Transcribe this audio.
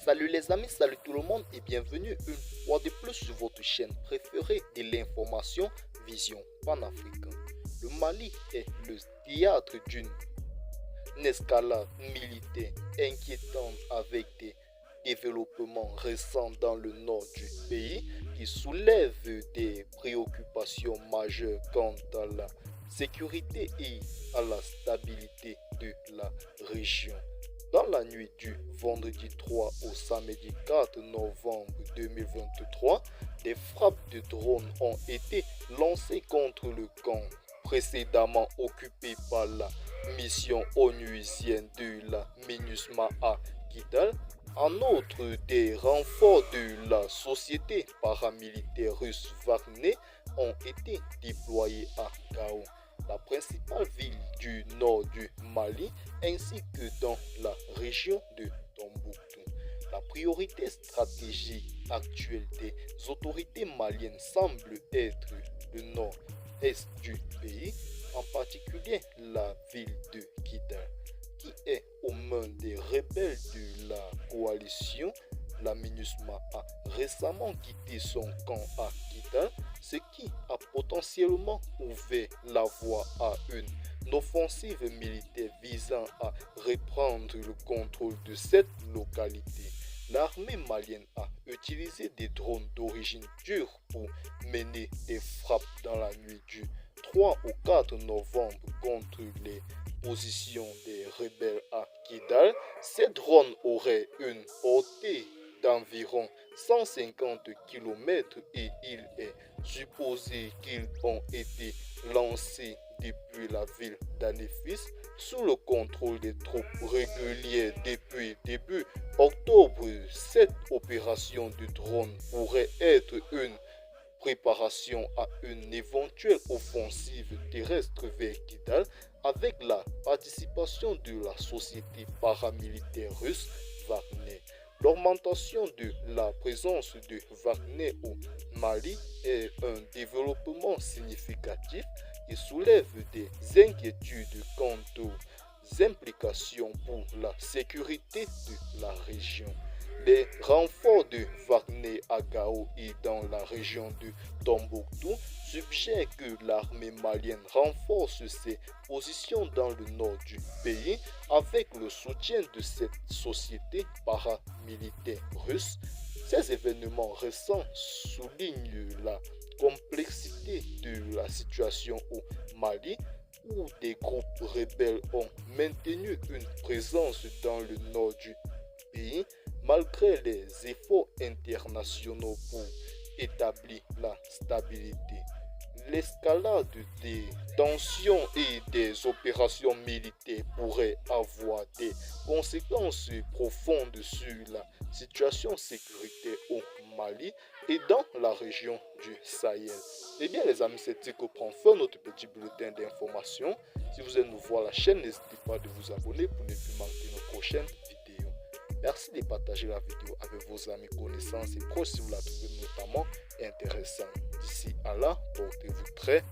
Salut les amis, salut tout le monde et bienvenue une fois de plus sur votre chaîne préférée de l'information Vision Panafricaine. Le Mali est le théâtre d'une escalade militaire inquiétante avec des développements récents dans le nord du pays qui soulèvent des préoccupations majeures quant à la sécurité et à la stabilité de la région. Dans la nuit du vendredi 3 au samedi 4 novembre 2023, des frappes de drones ont été lancées contre le camp précédemment occupé par la mission onusienne de la MINUSMA à Kidal. En outre, des renforts de la société paramilitaire russe Wagner ont été déployés à Gao, la principale ville du nord du Mali, ainsi que dans la région de Tombouctou. La priorité stratégique actuelle des autorités maliennes semble être le nord-est du pays, en particulier la ville de Kidal, qui est aux mains des rebelles de la coalition. La MINUSMA a récemment quitté son camp à Kidal, ce qui a potentiellement ouvert la voie à une offensive militaire visant à reprendre le contrôle de cette localité. L'armée malienne a utilisé des drones d'origine dure pour mener des frappes dans la nuit du 3 au 4 novembre contre les positions des rebelles à Kidal. Ces drones auraient une portée d'environ 150 km et il est supposé qu'ils ont été lancés depuis la ville d'Anefis sous le contrôle des troupes régulières depuis début octobre. Cette opération de drone pourrait être une préparation à une éventuelle offensive terrestre vers Kidal avec la participation de la société paramilitaire russe Wagner. L'augmentation de la présence de Wagner au Mali est un développement significatif et soulève des inquiétudes quant aux implications pour la sécurité de la région. Les renforts de Wagner à Gao et dans la région de Tombouctou suggèrent que l'armée malienne renforce ses positions dans le nord du pays avec le soutien de cette société paramilitaire russe. Ces événements récents soulignent la complexité de la situation au Mali, où des groupes rebelles ont maintenu une présence dans le nord du pays malgré les efforts internationaux pour établir la stabilité. L'escalade des tensions et des opérations militaires pourrait avoir des conséquences profondes sur la situation sécuritaire au Mali et dans la région du Sahel. Eh bien les amis, c'est Tico prend fin notre petit bulletin d'information. Si vous êtes nouveau à la chaîne, n'hésitez pas de vous abonner pour ne plus manquer nos prochaines vidéos. Merci de partager la vidéo avec vos amis, connaissances et proches si vous la trouvez notamment intéressante. D'ici à là, portez-vous très